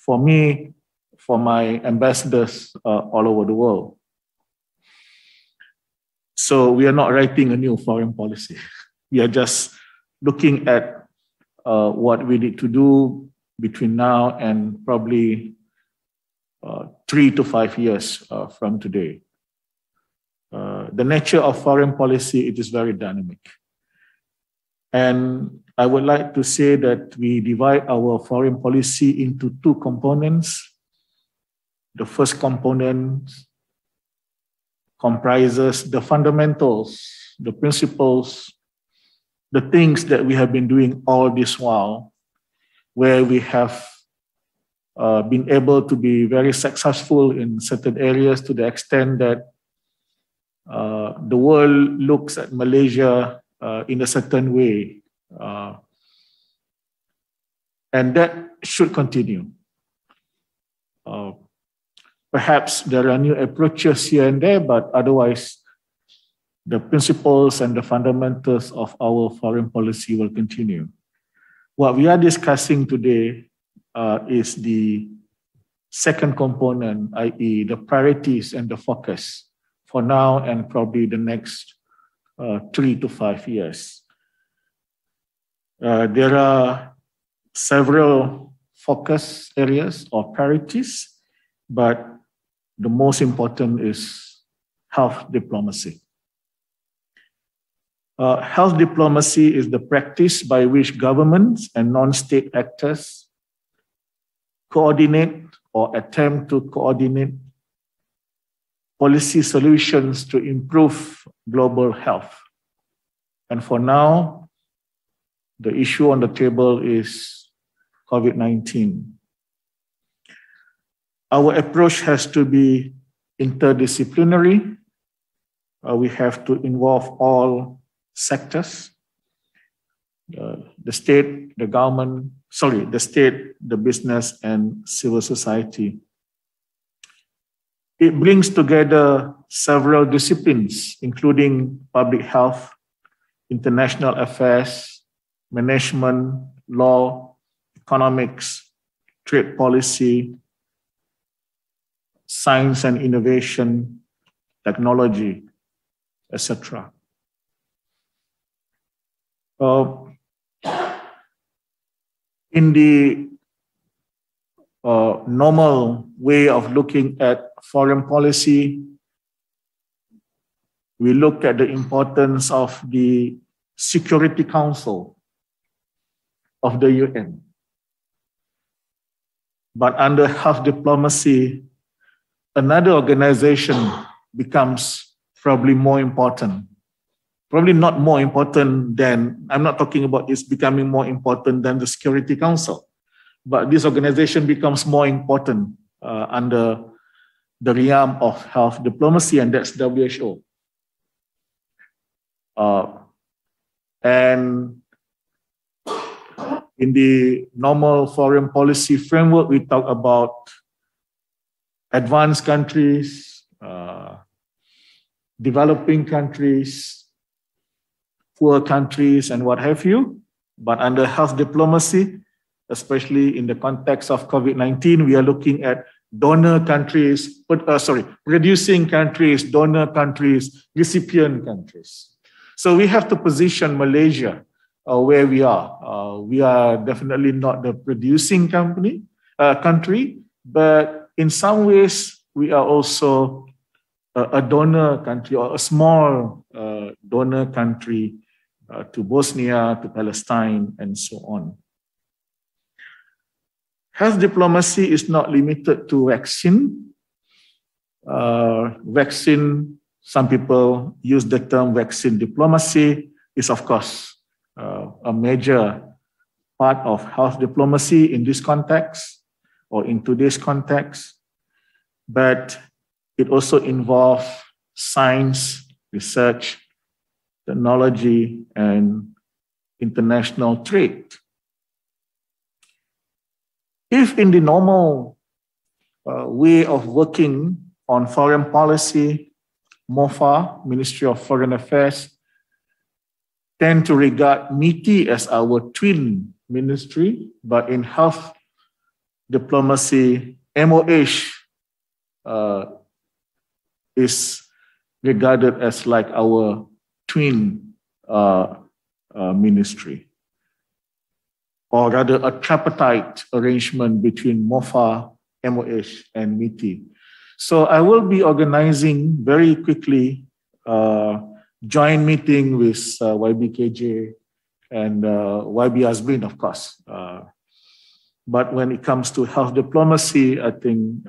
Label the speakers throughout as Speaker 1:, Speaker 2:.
Speaker 1: for me, for my ambassadors all over the world. So we are not writing a new foreign policy. We are just looking at what we need to do between now and probably 3 to 5 years from today. The nature of foreign policy, it is very dynamic. And I would like to say that we divide our foreign policy into 2 components. The first component comprises the fundamentals, the principles, the things that we have been doing all this while, where we have been able to be very successful in certain areas to the extent that the world looks at Malaysia in a certain way. And that should continue. Perhaps there are new approaches here and there, but otherwise, the principles and the fundamentals of our foreign policy will continue. What we are discussing today is the second component, i.e. the priorities and the focus for now and probably the next 3 to 5 years. There are several focus areas or priorities, but the most important is health diplomacy. Health diplomacy is the practice by which governments and non-state actors coordinate or attempt to coordinate policy solutions to improve global health. And for now, the issue on the table is COVID-19. Our approach has to be interdisciplinary. We have to involve all sectors, the state, the government, the state, the business, and civil society. It brings together several disciplines, including public health, international affairs, management, law, economics, trade policy, science and innovation, technology, etc. In the normal way of looking at foreign policy, we look at the importance of the Security Council of the UN. But under health diplomacy, another organization becomes probably more important. Probably not more important than, I'm not talking about it's becoming more important than the Security Council, but this organization becomes more important under the realm of health diplomacy, and that's WHO. And in the normal foreign policy framework, we talk about advanced countries, developing countries, poor countries, and what have you. But under health diplomacy, especially in the context of COVID-19, we are looking at donor countries, producing countries, donor countries, recipient countries. So we have to position Malaysia where we are. We are definitely not the producing country, but in some ways, we are also a donor country or a small donor country to Bosnia, to Palestine, and so on. Health diplomacy is not limited to vaccine. Some people use the term vaccine diplomacy, is of course a major part of health diplomacy in this context or in today's context, but it also involves science, research, technology, and international trade. If in the normal way of working on foreign policy, MOFA, Ministry of Foreign Affairs, tend to regard MITI as our twin ministry, but in health diplomacy, MOH is regarded as like our twin ministry, or rather a tripartite arrangement between MOFA, MOH, and MITI. So I will be organizing very quickly joint meeting with YBKJ and YB Azmin, of course. But when it comes to health diplomacy, I think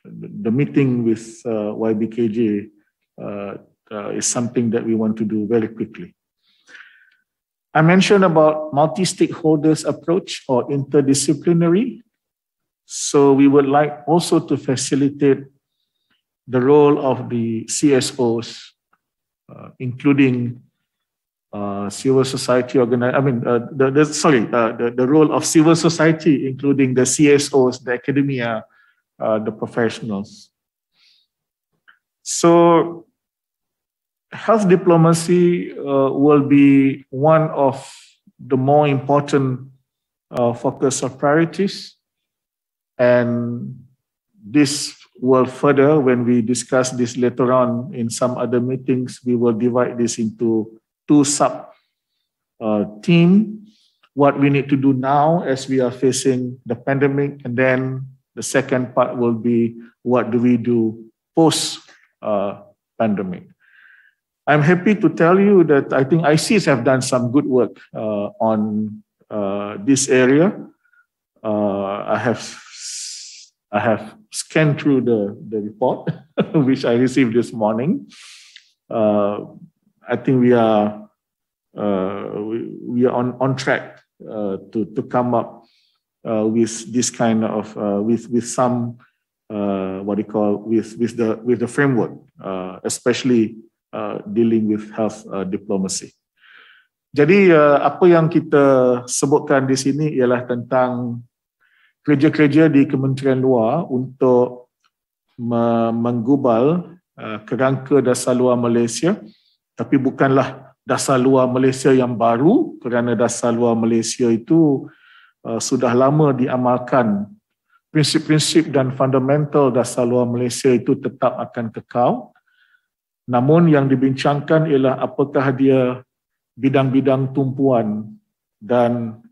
Speaker 1: the meeting with YBKJ is something that we want to do very quickly. I mentioned about multi-stakeholders approach or interdisciplinary. So we would like also to facilitate the role of the CSOs, including civil society the role of civil society, including the CSOs, the academia, the professionals. So health diplomacy will be one of the more important focus of priorities, and this will further, when we discuss this later on in some other meetings, we will divide this into two sub-themes. What we need to do now as we are facing the pandemic, and then the second part will be what do we do post-pandemic. I'm happy to tell you that I think ISIS have done some good work on this area. I have scanned through the report which I received this morning. I think we are on track to come up with this kind of with some with the framework, especially dealing with health diplomacy. Jadi apa yang kita sebutkan di sini ialah tentang kerja-kerja di Kementerian Luar untuk menggubal kerangka dasar luar Malaysia, tapi bukanlah dasar luar Malaysia yang baru, kerana dasar luar Malaysia itu sudah lama diamalkan. Prinsip-prinsip dan fundamental dasar luar Malaysia itu tetap akan kekal. Namun yang dibincangkan ialah apakah dia bidang-bidang tumpuan dan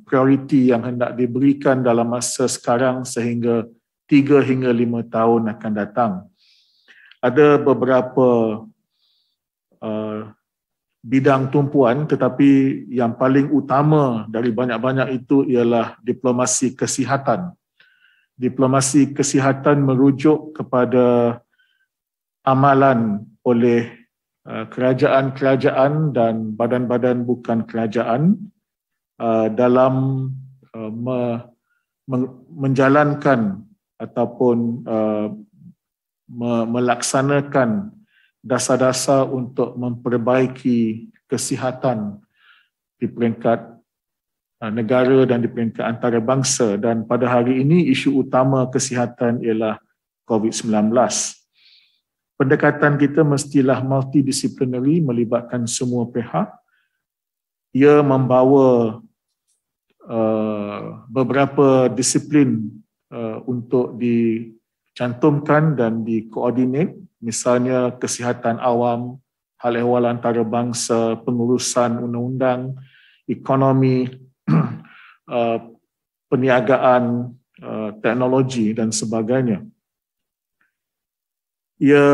Speaker 1: prioriti yang hendak diberikan dalam masa sekarang sehingga 3 hingga 5 tahun akan datang. Ada beberapa bidang tumpuan, tetapi yang paling utama dari banyak-banyak itu ialah diplomasi kesihatan. Diplomasi kesihatan merujuk kepada amalan oleh kerajaan-kerajaan dan badan-badan bukan kerajaan dalam menjalankan ataupun melaksanakan dasar-dasar untuk memperbaiki kesihatan di peringkat negara dan di peringkat antarabangsa. Dan pada hari ini isu utama kesihatan ialah COVID-19. Pendekatan kita mestilah multidisciplinary, melibatkan semua pihak. Ia membawa beberapa disiplin untuk dicantumkan dan dikoordinat, misalnya kesihatan awam, hal ehwal antarabangsa, pengurusan undang-undang, ekonomi, perniagaan, teknologi dan sebagainya. Ia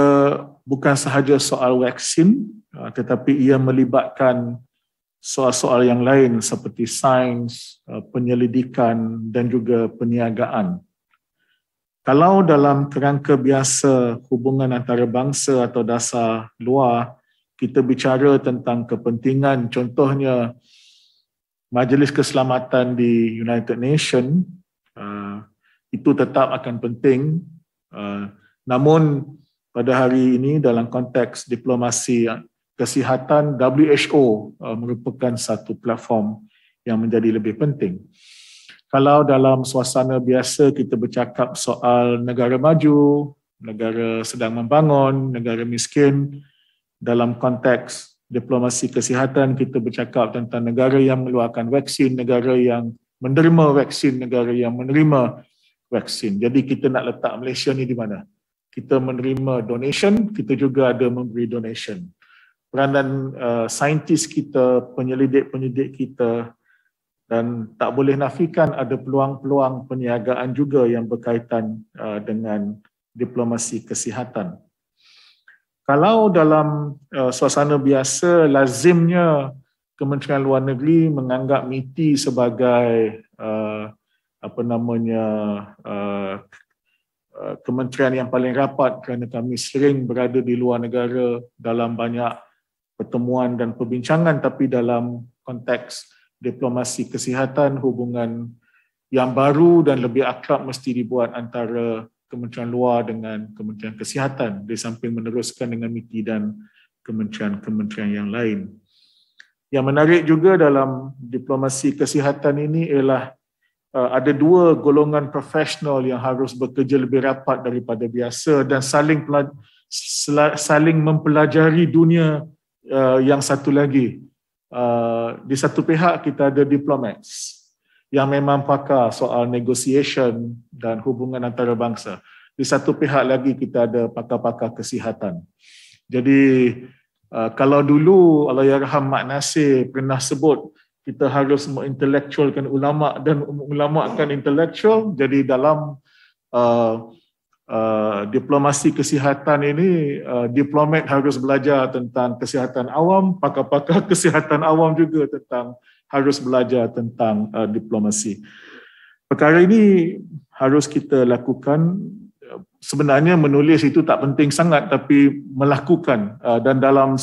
Speaker 1: bukan sahaja soal vaksin, tetapi ia melibatkan soal-soal yang lain seperti sains, penyelidikan dan juga perniagaan. Kalau dalam kerangka biasa hubungan antarabangsa atau dasar luar, kita bicara tentang kepentingan, contohnya Majlis Keselamatan di United Nations, itu tetap akan penting. Namun pada hari ini dalam konteks diplomasi kesihatan, WHO merupakan satu platform yang menjadi lebih penting. Kalau dalam suasana biasa kita bercakap soal negara maju, negara sedang membangun, negara miskin, dalam konteks diplomasi kesihatan kita bercakap tentang negara yang mengeluarkan vaksin, negara yang menerima vaksin, negara yang menerima vaksin. Jadi kita nak letak Malaysia ni di mana? Kita menerima donation, kita juga ada memberi donation. Peranan saintis kita, penyelidik-penyelidik kita, dan tak boleh nafikan ada peluang-peluang perniagaan juga yang berkaitan dengan diplomasi kesihatan. Kalau dalam suasana biasa, lazimnya Kementerian Luar Negeri menganggap MITI sebagai kementerian yang paling rapat kerana kami sering berada di luar negara dalam banyak pertemuan dan perbincangan, tapi dalam konteks diplomasi kesihatan, hubungan yang baru dan lebih akrab mesti dibuat antara Kementerian Luar dengan Kementerian Kesihatan di samping meneruskan dengan MITI dan kementerian-kementerian yang lain. Yang menarik juga dalam diplomasi kesihatan ini ialah ada dua golongan profesional yang harus bekerja lebih rapat daripada biasa dan saling mempelajari dunia yang satu lagi. Di satu pihak kita ada diplomats yang memang pakar soal negotiation dan hubungan antarabangsa. Di satu pihak lagi kita ada pakar-pakar kesihatan. Jadi kalau dulu Allahyarham Mak Nasir pernah sebut kita harus mengintelektualkan ulama dan ulamakan intelektual, jadi dalam diplomasi kesihatan ini, diplomat harus belajar tentang kesihatan awam, pakar-pakar kesihatan awam juga harus belajar tentang diplomasi. Perkara ini harus kita lakukan. Sebenarnya menulis itu tak penting sangat, tapi melakukan. Dan dalam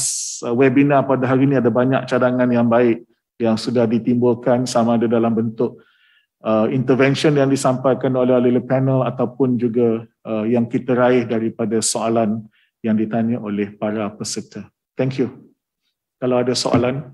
Speaker 1: webinar pada hari ini ada banyak cadangan yang baik yang sudah ditimbulkan, sama ada dalam bentuk intervention yang disampaikan oleh ahli panel ataupun juga yang kita raih daripada soalan yang ditanya oleh para peserta. Thank you. Kalau ada soalan.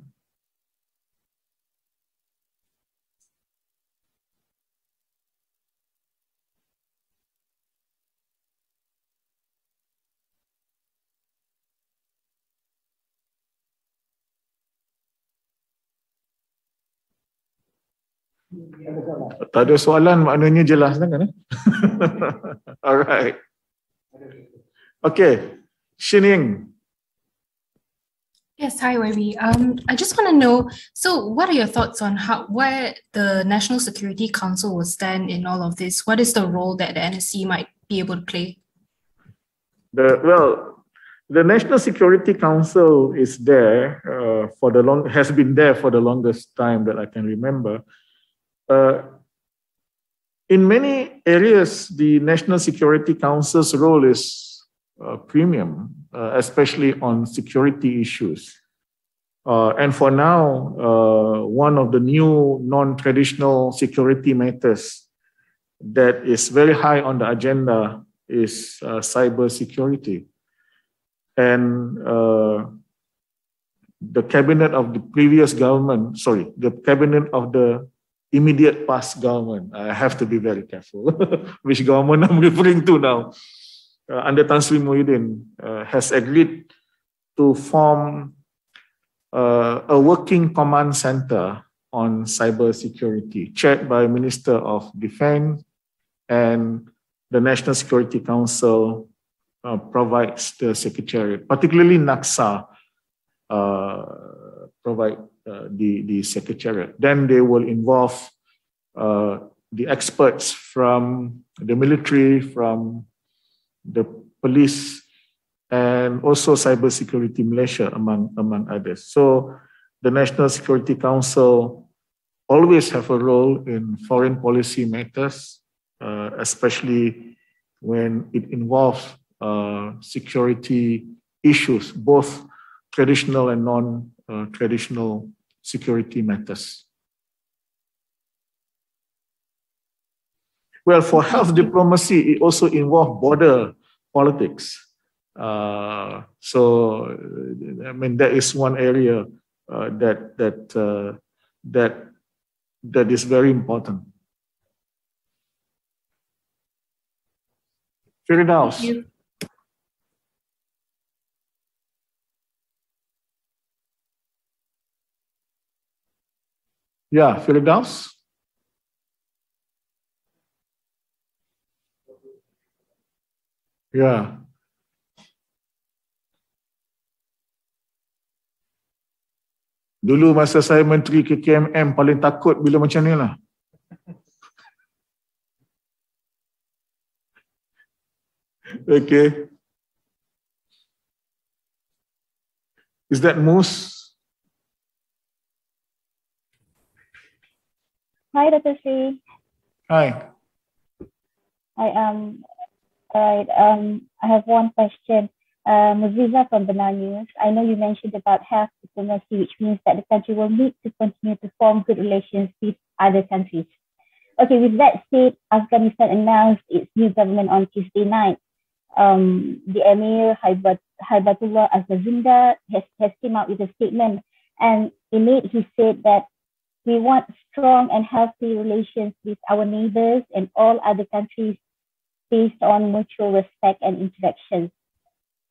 Speaker 1: Tak ada soalan, maknanya jelas kan? Alright. Okay, Shining.
Speaker 2: Yes, hi, YB. I just want to know, so what are your thoughts on where the National Security Council will stand in all of this? What is the role that the NSC might be able to play?
Speaker 1: The National Security Council is there has been there for the longest time that I can remember. In many areas, the National Security Council's role is premium, especially on security issues. And for now, one of the new non-traditional security matters that is very high on the agenda is cyber security. And the cabinet of the previous government, the cabinet of the immediate past government, I have to be very careful which government I'm referring to now, under Tan Sri Muhyiddin, has agreed to form a working command center on cyber security, chaired by Minister of Defence, and the National Security Council provides the secretariat, particularly NACSA provide the secretariat. Then they will involve the experts from the military, from the police, and also Cybersecurity Malaysia, among others. So the National Security Council always have a role in foreign policy matters, especially when it involves security issues, both traditional and non-traditional security matters. Well, for health diplomacy, it also involves border politics. So, I mean, that is one area that is very important. Firdaus.
Speaker 2: Thank you.
Speaker 1: Yeah, Firdaus. Yeah. Dulu masa saya Menteri KKMM paling takut bila macam ni lah. Okay. Is that Moose?
Speaker 3: Hi, Dr. Sri.
Speaker 1: Hi.
Speaker 3: I have one question. Muziza from Benar News. I know you mentioned about health diplomacy, which means that the country will need to continue to form good relations with other countries. Okay, with that said, Afghanistan announced its new government on Tuesday night. The Emir Haibatullah Azazinda has came out with a statement, and in it he said that we want strong and healthy relations with our neighbors and all other countries based on mutual respect and interactions.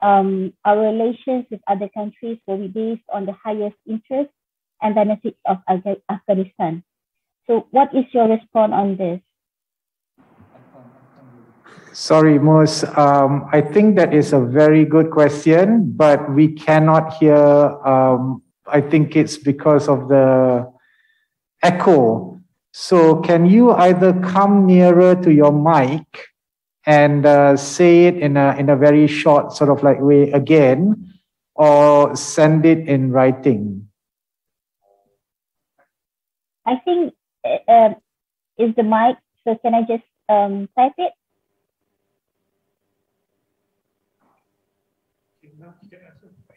Speaker 3: Our relations with other countries will be based on the highest interests and benefits of Afghanistan. So what is your response on this?
Speaker 4: Sorry, Mus. I think that is a very good question, but we cannot hear. I think it's because of the echo. So can you either come nearer to your mic and say it in a very short sort of like way again, or send it in writing?
Speaker 3: I think is the mic. So can I just type it?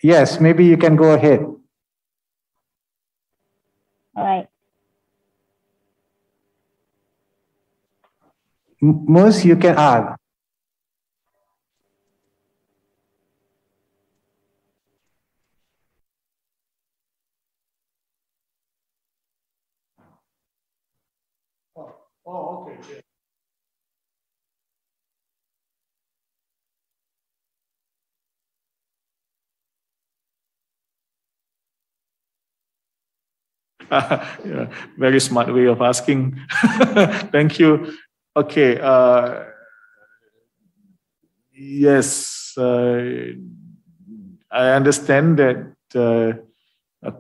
Speaker 4: Yes, maybe you can go ahead.
Speaker 3: All right.
Speaker 4: Mus, you can add.
Speaker 1: Oh, okay. Yeah, very smart way of asking. Thank you. Okay. Yes, I understand that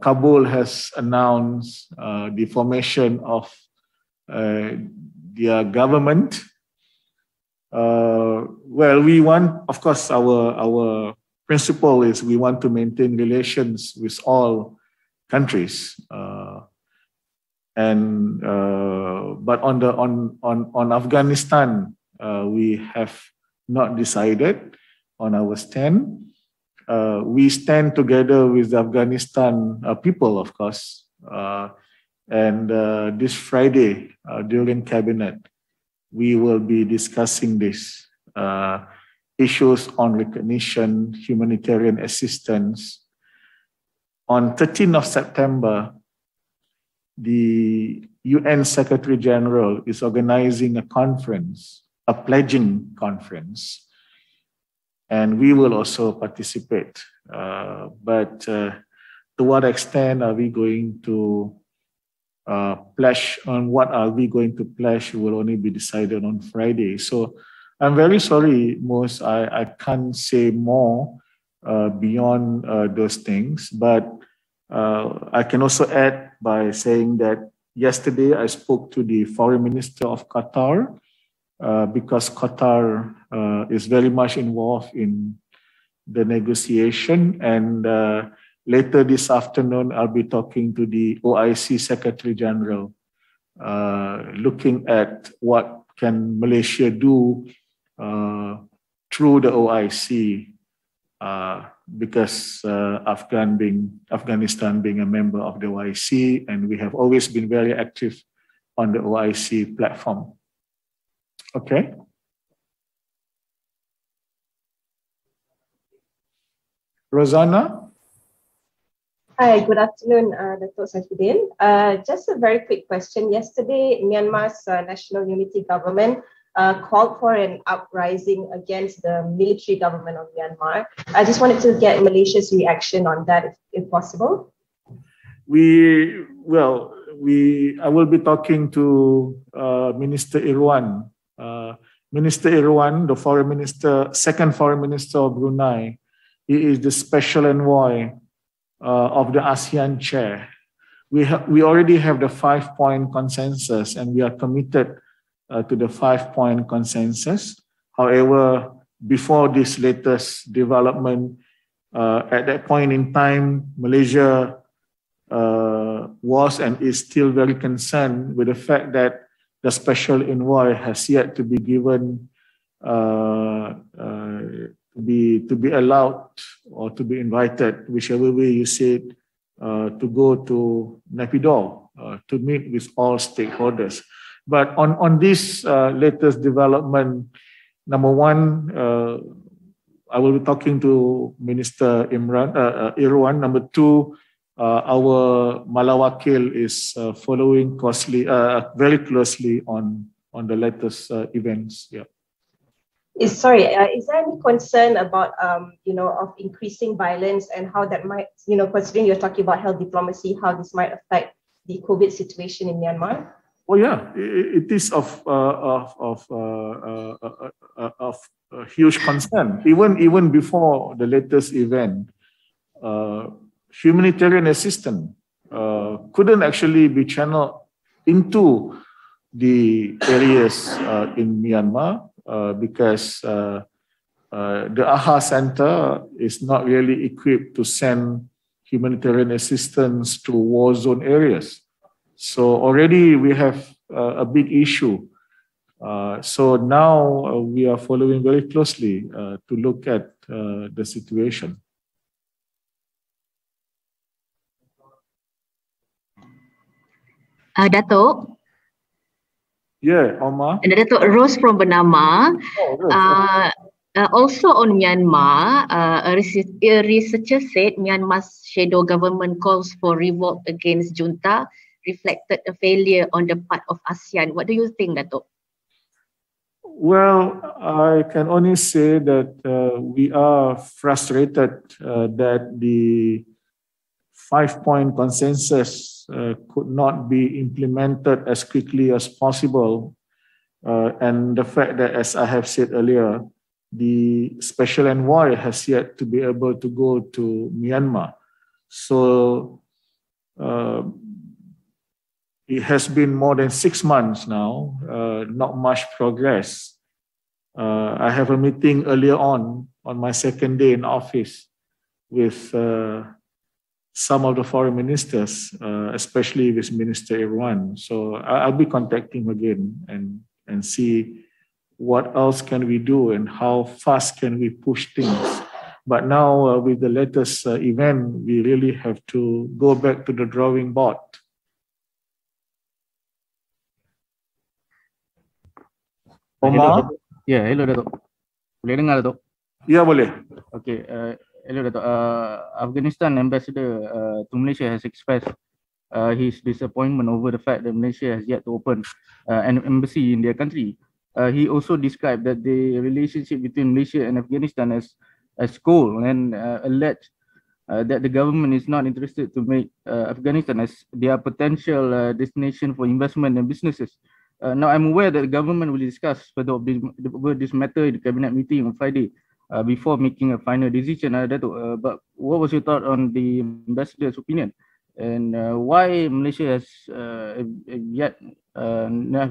Speaker 1: Kabul has announced the formation of their government. Well, we want, of course, our principle is we want to maintain relations with all countries, but on Afghanistan, we have not decided on our stand. We stand together with the Afghanistan people, of course, and this Friday during cabinet, we will be discussing this issues on recognition, humanitarian assistance. On 13th of September, the UN Secretary General is organizing a conference, a pledging conference, and we will also participate. But to what extent are we going to pledge, on what are we going to pledge will only be decided on Friday. So I'm very sorry, Mus, I can't say more beyond those things, but I can also add by saying that yesterday I spoke to the Foreign Minister of Qatar because Qatar is very much involved in the negotiation, and later this afternoon I'll be talking to the OIC Secretary General looking at what can Malaysia do through the OIC because Afghanistan being a member of the OIC, and we have always been very active on the OIC platform. Okay. Rosanna?
Speaker 5: Hi, good afternoon, Datuk Saifuddin. Just a very quick question. Yesterday, Myanmar's National Unity Government called for an uprising against the military government of Myanmar. I just wanted to get Malaysia's reaction on that, if possible.
Speaker 1: I will be talking to Minister Irwan Minister Irwan, the foreign minister, second foreign minister of Brunei, he is the special envoy of the ASEAN chair. We already have the 5-point consensus, and we are committed to the 5-point consensus. However, before this latest development, at that point in time, Malaysia was and is still very concerned with the fact that the special envoy has yet to be given to be allowed or to be invited, whichever way you say it, to go to Naypyidaw to meet with all stakeholders. But on this latest development, number one, I will be talking to Minister Irwan. Number two, our Malawakil is following very closely on the latest events. Yeah.
Speaker 5: Is there any concern about of increasing violence and how that might, considering you're talking about health diplomacy, how this might affect the COVID situation in Myanmar?
Speaker 1: Oh yeah, it is of huge concern. Even before the latest event, humanitarian assistance couldn't actually be channeled into the areas in Myanmar because the AHA Center is not really equipped to send humanitarian assistance to war zone areas. So already we have a big issue. So now we are following very closely to look at the situation.
Speaker 6: Datuk?
Speaker 1: Yeah, Omar.
Speaker 6: And Datuk Rose from Bernama. Also on Myanmar, a researcher said Myanmar's shadow government calls for revolt against junta reflected a failure on the part of ASEAN. What do you think, Datuk?
Speaker 1: Well, I can only say that we are frustrated that the 5-point consensus could not be implemented as quickly as possible. And the fact that, as I have said earlier, the special envoy has yet to be able to go to Myanmar. So it has been more than 6 months now, not much progress. I have a meeting earlier on my second day in office with some of the foreign ministers, especially with Minister Irwan. So I'll be contacting him again and see what else can we do and how fast can we push things. But now with the latest event, we really have to go back to the drawing board. Omar?
Speaker 7: Ya, hello Datuk. Boleh dengar Datuk?
Speaker 1: Ya, boleh.
Speaker 7: Okay, hello Datuk. Afghanistan ambassador to Malaysia has expressed his disappointment over the fact that Malaysia has yet to open an embassy in their country. He also described that the relationship between Malaysia and Afghanistan as cold and alleged that the government is not interested to make Afghanistan as their potential destination for investment and businesses. Now, I'm aware that the government will discuss further this matter in the cabinet meeting on Friday before making a final decision. But what was your thought on the ambassador's opinion, and why Malaysia has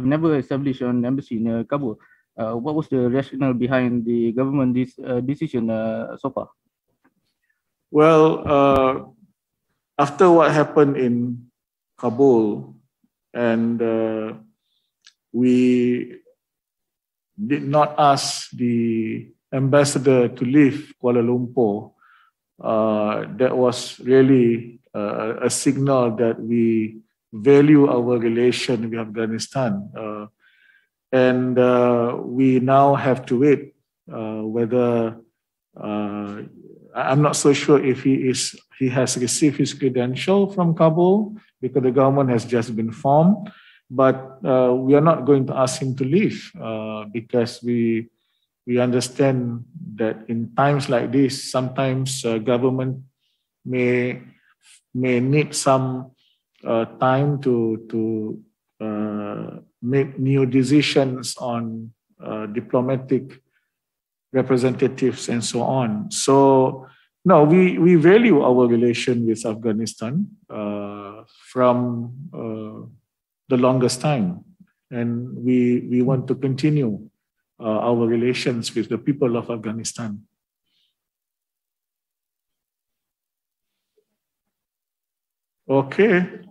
Speaker 7: never established an embassy in Kabul? What was the rationale behind the government decision so far?
Speaker 1: Well, after what happened in Kabul, and we did not ask the ambassador to leave Kuala Lumpur, that was really a signal that we value our relation with Afghanistan. And we now have to wait whether, I'm not so sure if he has received his credential from Kabul, because the government has just been formed. But we are not going to ask him to leave because we understand that in times like this, sometimes government may need some time to make new decisions on diplomatic representatives and so on. So no, we value our relation with Afghanistan from the longest time, and we want to continue our relations with the people of Afghanistan. Okay.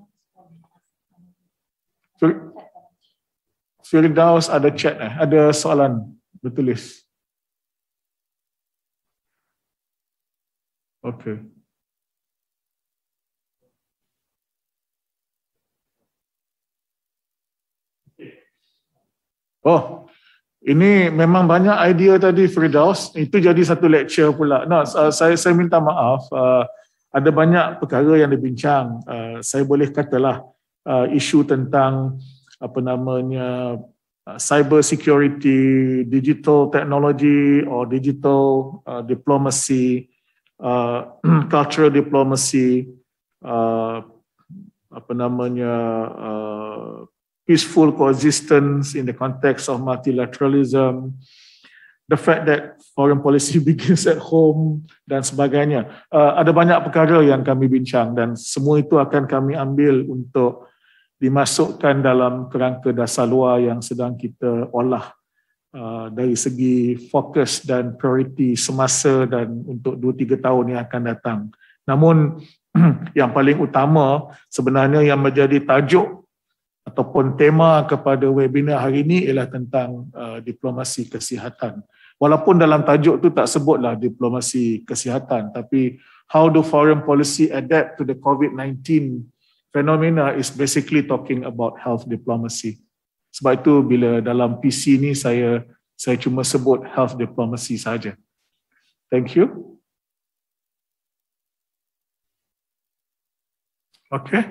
Speaker 1: Firdaus ada chat ada soalan bertulis. Okay. Oh, ini memang banyak idea tadi Firdaus. Itu jadi satu lecture pula. No, saya minta maaf. Ada banyak perkara yang dibincang. Saya boleh katalah isu tentang apa namanya cyber security, digital technology or digital diplomacy, cultural diplomacy, apa namanya peaceful coexistence in the context of multilateralism, the fact that foreign policy begins at home dan sebagainya. Ada banyak perkara yang kami bincang dan semua itu akan kami ambil untuk dimasukkan dalam kerangka dasar luar yang sedang kita olah dari segi fokus dan prioriti semasa dan untuk 2-3 tahun yang akan datang. Namun yang paling utama sebenarnya yang menjadi tajuk ataupun tema kepada webinar hari ini ialah tentang diplomasi kesihatan. Walaupun dalam tajuk tu tak sebutlah diplomasi kesihatan, tapi how do foreign policy adapt to the COVID-19 phenomena is basically talking about health diplomacy. Sebab itu bila dalam PC ni saya cuma sebut health diplomacy saja. Thank you. Okay.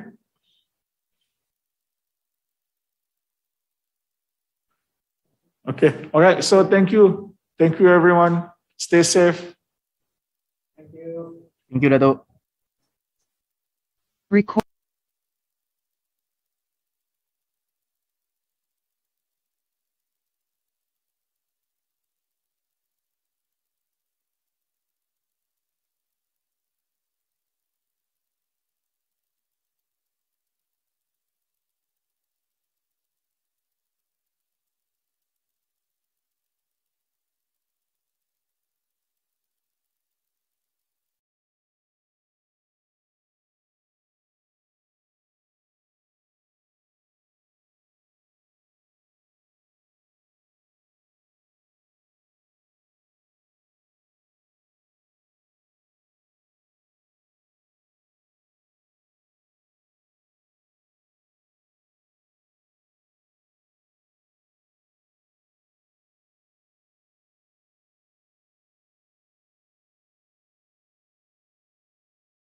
Speaker 1: Okay. All right. So thank you. Thank you everyone. Stay safe.
Speaker 7: Thank you. Thank you, Datuk.
Speaker 8: Record.